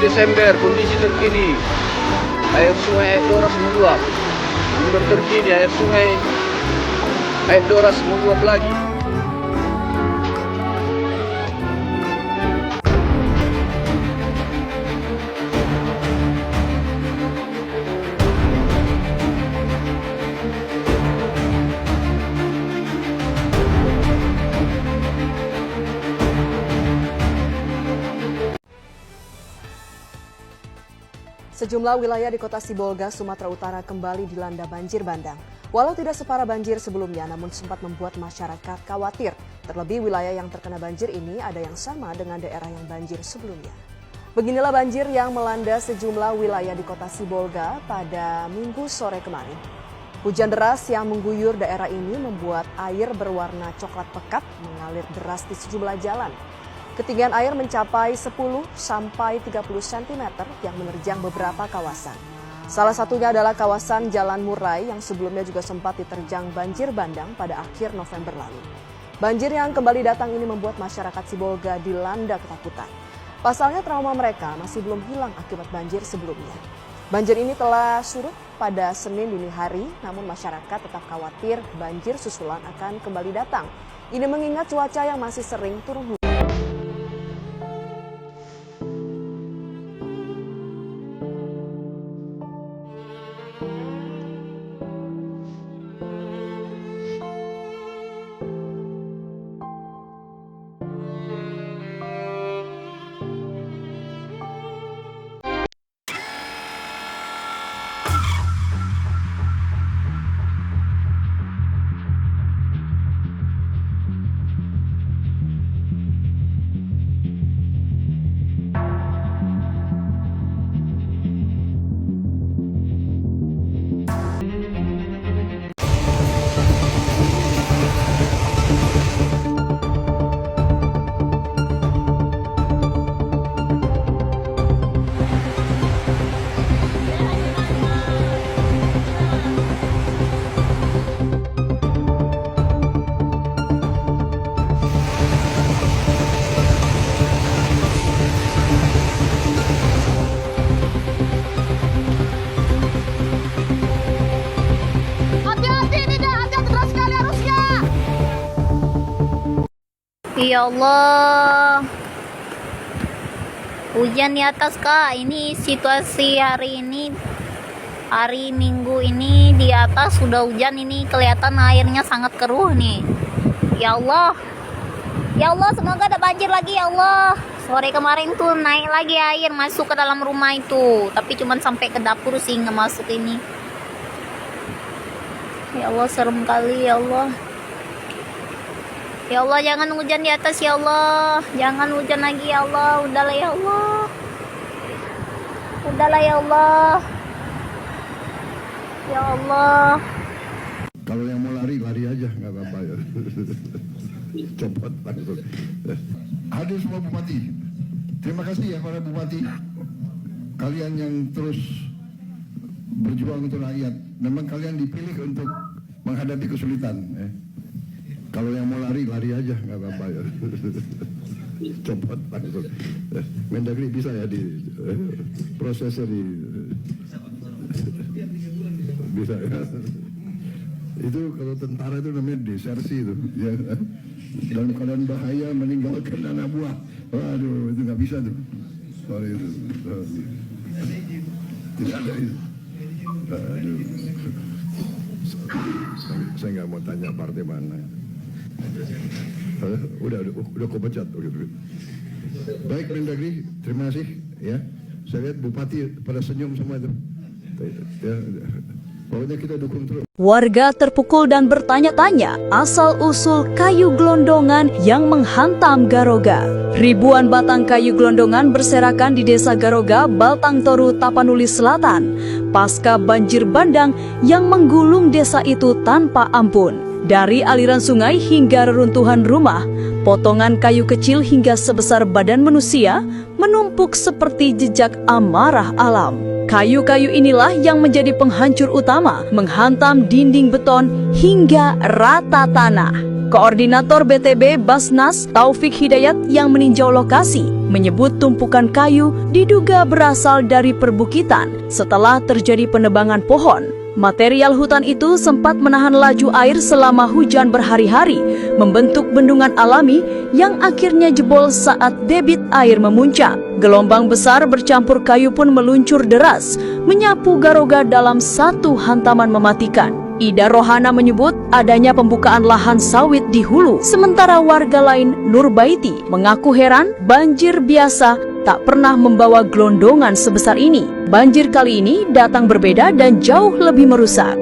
Desember, kondisi terkini air sungai Air Doras meluap. Sumber terkini air sungai Air Doras meluap lagi. Sejumlah wilayah di Kota Sibolga, Sumatera Utara kembali dilanda banjir bandang. Walau tidak separah banjir sebelumnya, namun sempat membuat masyarakat khawatir. Terlebih wilayah yang terkena banjir ini ada yang sama dengan daerah yang banjir sebelumnya. Beginilah banjir yang melanda sejumlah wilayah di Kota Sibolga pada Minggu sore kemarin. Hujan deras yang mengguyur daerah ini membuat air berwarna coklat pekat mengalir deras di sejumlah jalan. Ketinggian air mencapai 10 sampai 30 cm yang menerjang beberapa kawasan. Salah satunya adalah kawasan Jalan Murai yang sebelumnya juga sempat diterjang banjir bandang pada akhir November lalu. Banjir yang kembali datang ini membuat masyarakat Sibolga dilanda ketakutan. Pasalnya trauma mereka masih belum hilang akibat banjir sebelumnya. Banjir ini telah surut pada Senin dini hari, namun masyarakat tetap khawatir banjir susulan akan kembali datang. Ini mengingat cuaca yang masih sering turun hujan. Ya Allah, hujan di atas Kak. Ini situasi hari ini, hari Minggu ini di atas sudah hujan. Ini kelihatan airnya sangat keruh nih. Ya Allah, ya Allah, semoga ada banjir lagi ya Allah. Sore kemarin tuh naik lagi air masuk ke dalam rumah itu, tapi cuman sampai ke dapur sih, nggak masuk ini. Ya Allah, serem kali ya Allah. Ya Allah, jangan hujan di atas ya Allah. Jangan hujan lagi ya Allah. Udahlah ya Allah. Udahlah ya Allah. Ya Allah. Kalau yang mau lari, lari aja, nggak apa-apa ya. Cepat langsung. Hadir semua bupati. Terima kasih ya para bupati. Kalian yang terus berjuang untuk rakyat. Memang kalian dipilih untuk menghadapi kesulitan. Kalau yang mau lari, lari aja, nggak apa-apa ya. Cepat langsung. Mendagri bisa ya di prosesnya di bisa ya. Itu kalau tentara itu namanya desersi itu ya. Dalam keadaan bahaya meninggalkan anak buah. Waduh, itu nggak bisa tuh. Sorry itu. Tidak ada itu. Aduh. Saya nggak mau tanya partai mana. Udah kau pecat. Baik Mendagri, terima kasih ya. Saya lihat bupati pada senyum semua itu. Ya, pokoknya kita dukung terus. Warga terpukul dan bertanya-tanya asal-usul kayu gelondongan yang menghantam Garoga. Ribuan batang kayu gelondongan berserakan di Desa Garoga, Baltang Toru, Tapanuli Selatan, pasca banjir bandang yang menggulung desa itu tanpa ampun. Dari aliran sungai hingga reruntuhan rumah, potongan kayu kecil hingga sebesar badan manusia menumpuk seperti jejak amarah alam. Kayu-kayu inilah yang menjadi penghancur utama, menghantam dinding beton hingga rata tanah. Koordinator BTB Basnas Taufik Hidayat yang meninjau lokasi menyebut tumpukan kayu diduga berasal dari perbukitan setelah terjadi penebangan pohon. Material hutan itu sempat menahan laju air selama hujan berhari-hari, membentuk bendungan alami yang akhirnya jebol saat debit air memuncak. Gelombang besar bercampur kayu pun meluncur deras, menyapu Garoga dalam satu hantaman mematikan. Ida Rohana menyebut adanya pembukaan lahan sawit di hulu, sementara warga lain Nurbaiti mengaku heran banjir biasa tak pernah membawa gelondongan sebesar ini. Banjir kali ini datang berbeda dan jauh lebih merusak.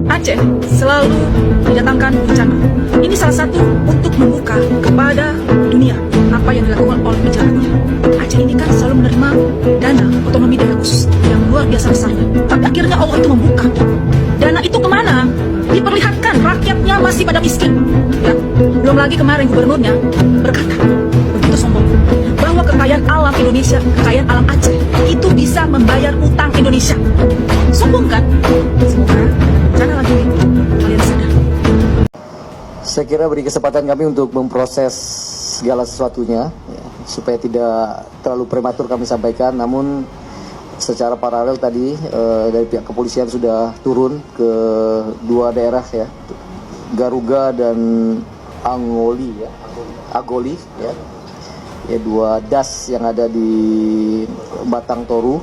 Aceh selalu mendatangkan bencana. Ini salah satu untuk membuka kepada dunia apa yang dilakukan oleh penjahatnya. Aceh ini kan selalu menerima dana otonomi daerah khusus yang luar biasa besarnya. Tapi akhirnya Allah itu membuka. Dana itu kemana? Diperlihatkan rakyatnya masih pada miskin. Ya. Belum lagi kemarin gubernurnya berkata, begitu sombong, bahwa kekayaan alam Indonesia, kekayaan alam Aceh, itu bisa membayar utang Indonesia. Sombong kan? Semoga jangan lagi kalian sadar. Saya kira beri kesempatan kami untuk memproses segala sesuatunya, ya, supaya tidak terlalu prematur kami sampaikan. Namun secara paralel tadi dari pihak kepolisian sudah turun ke dua daerah, ya, Garuga dan Agoli, ya, dua das yang ada di Batang Toru.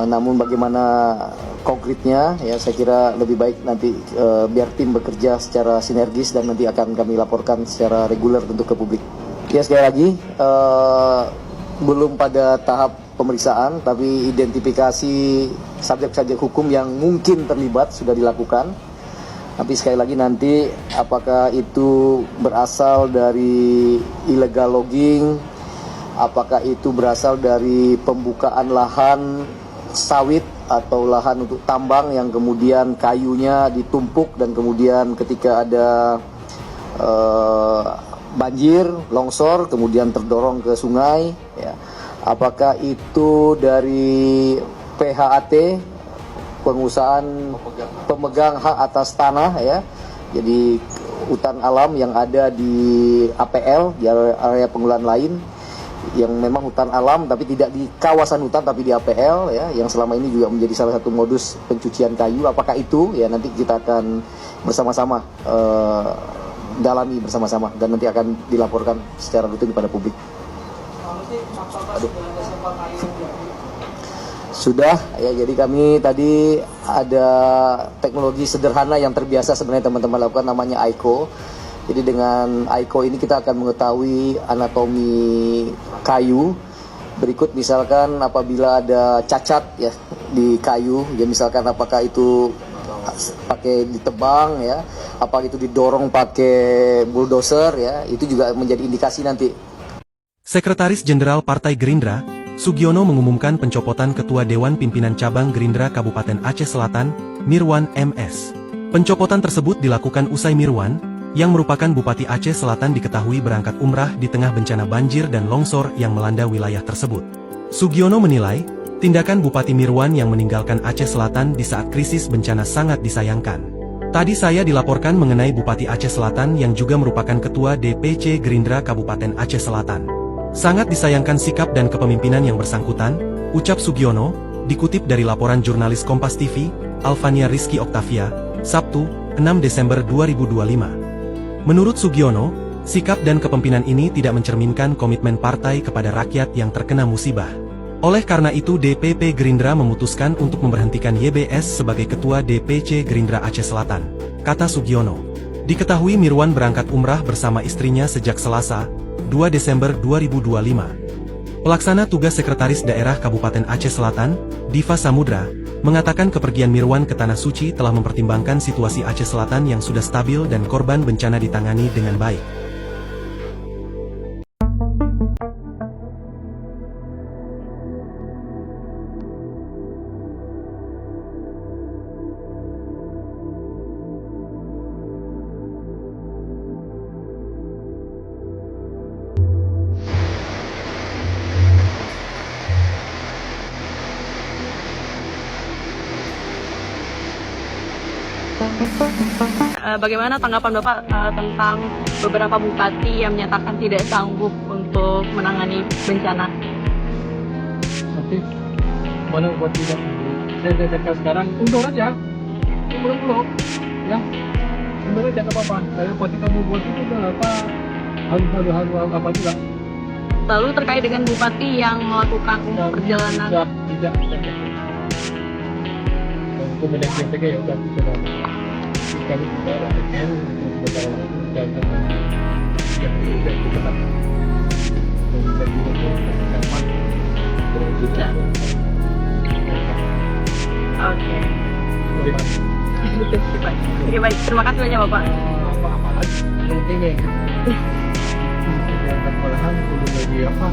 Namun bagaimana konkretnya, ya, saya kira lebih baik nanti biar tim bekerja secara sinergis dan nanti akan kami laporkan secara reguler untuk ke publik. Ya, sekali lagi belum pada tahap pemeriksaan, tapi identifikasi subjek-subjek hukum yang mungkin terlibat sudah dilakukan. Tapi sekali lagi nanti apakah itu berasal dari illegal logging, apakah itu berasal dari pembukaan lahan sawit atau lahan untuk tambang yang kemudian kayunya ditumpuk dan kemudian ketika ada banjir, longsor, kemudian terdorong ke sungai, ya. Apakah itu dari PHAT, pengusahaan pemegang hak atas tanah, ya, jadi hutan alam yang ada di APL, di area pengelolaan lain, yang memang hutan alam tapi tidak di kawasan hutan tapi di APL, ya, yang selama ini juga menjadi salah satu modus pencucian kayu. Apakah itu, ya, nanti kita akan bersama-sama dalami bersama-sama dan nanti akan dilaporkan secara rutin kepada publik. Sudah, ya, jadi kami tadi ada teknologi sederhana yang terbiasa sebenarnya teman-teman lakukan, namanya AICO. Jadi dengan AICO ini kita akan mengetahui anatomi kayu. Berikut misalkan apabila ada cacat, ya, di kayu, ya, misalkan apakah itu pakai ditebang, ya, apakah itu didorong pakai bulldozer, ya, itu juga menjadi indikasi nanti. Sekretaris Jenderal Partai Gerindra, Sugiono mengumumkan pencopotan Ketua Dewan Pimpinan Cabang Gerindra Kabupaten Aceh Selatan, Mirwan MS. Pencopotan tersebut dilakukan usai Mirwan, yang merupakan Bupati Aceh Selatan, diketahui berangkat umrah di tengah bencana banjir dan longsor yang melanda wilayah tersebut. Sugiono menilai, tindakan Bupati Mirwan yang meninggalkan Aceh Selatan di saat krisis bencana sangat disayangkan. Tadi saya dilaporkan mengenai Bupati Aceh Selatan yang juga merupakan Ketua DPC Gerindra Kabupaten Aceh Selatan. Sangat disayangkan sikap dan kepemimpinan yang bersangkutan, ucap Sugiono, dikutip dari laporan jurnalis Kompas TV, Alvania Rizky Oktavia, Sabtu, 6 Desember 2025. Menurut Sugiono, Sikap dan kepemimpinan ini tidak mencerminkan komitmen partai kepada rakyat yang terkena musibah. Oleh karena itu DPP Gerindra memutuskan untuk memberhentikan YBS sebagai Ketua DPC Gerindra Aceh Selatan, kata Sugiono. Diketahui Mirwan berangkat umrah bersama istrinya sejak Selasa, 2 Desember 2025. Pelaksana tugas Sekretaris Daerah Kabupaten Aceh Selatan, Diva Samudra, mengatakan kepergian Mirwan ke Tanah Suci telah mempertimbangkan situasi Aceh Selatan yang sudah stabil dan korban bencana ditangani dengan baik. Bagaimana tanggapan Bapak tentang beberapa bupati yang menyatakan tidak sanggup untuk menangani bencana? Nanti mana bupati yang saya cakap sekarang undur aja, undur ya, undur aja nggak apa-apa. Saya bupati kamu buat itu udah apa harus apa juga. Lalu terkait dengan bupati yang melakukan perjalanan tidak. Untuk manajemen TK ya udah sudah. Kami juga rakyatnya dan yang tidak tetap menjadi dapat berwujudnya. Oke. Oke, baik. Terima kasih banyak Bapak. Apa lagi? Ini yang malahan untuk bagi apa?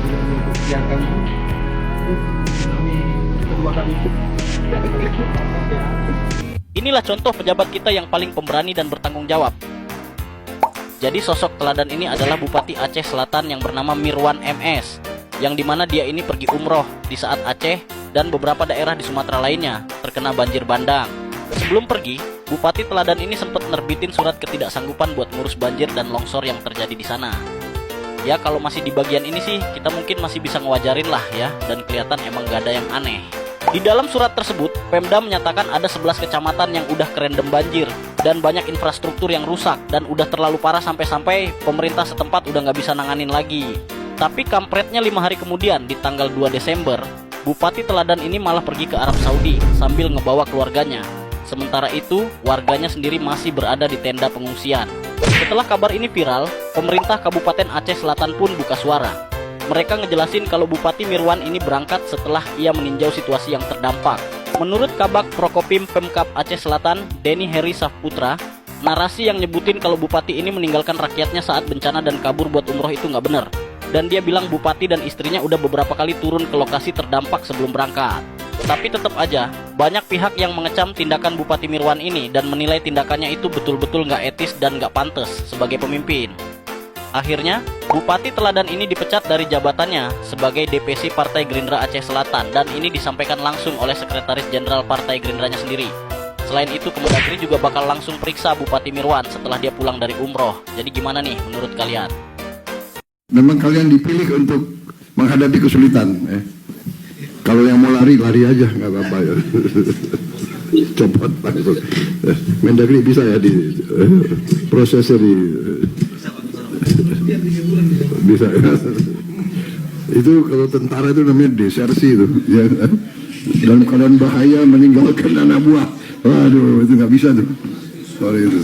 Untuk yang kami kedua kali itu. Inilah contoh pejabat kita yang paling pemberani dan bertanggung jawab. Jadi sosok teladan ini adalah Bupati Aceh Selatan yang bernama Mirwan MS, yang dimana dia ini pergi umroh di saat Aceh dan beberapa daerah di Sumatera lainnya terkena banjir bandang. Sebelum pergi, Bupati teladan ini sempat nerbitin surat ketidaksanggupan buat ngurus banjir dan longsor yang terjadi di sana. Ya kalau masih di bagian ini sih kita mungkin masih bisa ngewajarin lah ya, dan kelihatan emang gak ada yang aneh. Di dalam surat tersebut, Pemda menyatakan ada 11 kecamatan yang udah kerendam banjir dan banyak infrastruktur yang rusak dan udah terlalu parah sampai-sampai pemerintah setempat udah nggak bisa nanganin lagi. Tapi kampretnya 5 hari kemudian di tanggal 2 Desember, Bupati Teladan ini malah pergi ke Arab Saudi sambil ngebawa keluarganya. Sementara itu, warganya sendiri masih berada di tenda pengungsian. Setelah kabar ini viral, pemerintah Kabupaten Aceh Selatan pun buka suara. Mereka ngejelasin kalau Bupati Mirwan ini berangkat setelah ia meninjau situasi yang terdampak. Menurut Kabak Prokopim Pemkab Aceh Selatan, Denny Heri Safputra, narasi yang nyebutin kalau Bupati ini meninggalkan rakyatnya saat bencana dan kabur buat umroh itu nggak benar. Dan dia bilang Bupati dan istrinya udah beberapa kali turun ke lokasi terdampak sebelum berangkat. Tapi tetap aja, banyak pihak yang mengecam tindakan Bupati Mirwan ini dan menilai tindakannya itu betul-betul nggak etis dan nggak pantas sebagai pemimpin. Akhirnya, Bupati Teladan ini dipecat dari jabatannya sebagai DPC Partai Gerindra Aceh Selatan dan ini disampaikan langsung oleh Sekretaris Jenderal Partai Gerindranya sendiri. Selain itu, Kemendagri juga bakal langsung periksa Bupati Mirwan setelah dia pulang dari umroh. Jadi gimana nih menurut kalian? Memang kalian dipilih untuk menghadapi kesulitan. Kalau yang mau lari, lari aja, nggak apa-apa ya. Copot langsung. Mendagri bisa ya di prosesnya di bisa ya. Itu kalau tentara itu namanya desersi itu ya. Dalam keadaan bahaya meninggalkan anak buah, waduh itu nggak bisa tuh. Sorry itu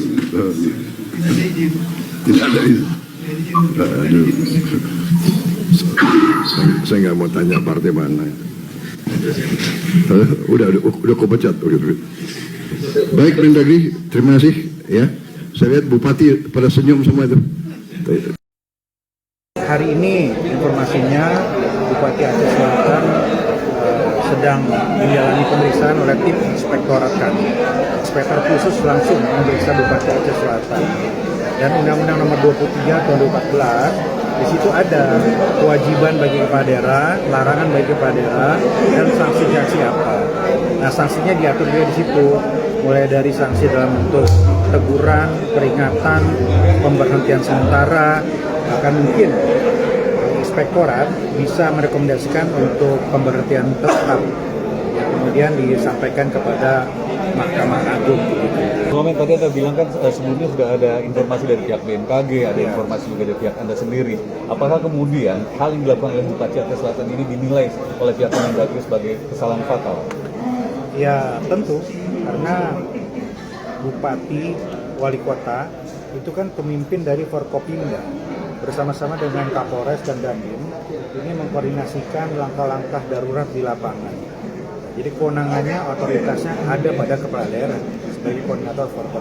tidak ada itu. Aduh. Saya nggak mau tanya partai mana. Udah kau pecat. Baik Mendagri, terima kasih ya. Saya lihat Bupati pada senyum semua itu. Hari ini informasinya Bupati Aceh Selatan sedang menjalani pemeriksaan oleh tim inspektorat kami. Inspektor khusus langsung memeriksa Bupati Aceh Selatan. Dan Undang-Undang Nomor 23 Tahun 2014 di situ ada kewajiban bagi kepala daerah, larangan bagi kepala daerah, dan sanksi-sanksi apa. Nah sanksinya diatur juga di situ, mulai dari sanksi dalam bentuk teguran, peringatan, pemberhentian sementara, bahkan mungkin inspektorat bisa merekomendasikan untuk pemberhentian tetap yang kemudian disampaikan kepada Mahkamah Agung. Komen tadi Anda bilang kan sebelumnya sudah ada informasi dari pihak BMKG, ada informasi juga dari pihak Anda sendiri. Apakah kemudian hal yang dilakukan oleh Bupati Aceh Selatan ini dinilai oleh pihak Kemendagri sebagai kesalahan fatal? Ya tentu, karena Bupati, Wali Kota itu kan pemimpin dari Forkopimda bersama-sama dengan Kapolres dan Dandim ini mengkoordinasikan langkah-langkah darurat di lapangan. Jadi kewenangannya, otoritasnya ada pada kepala daerah sebagai koordinator Forkopimda.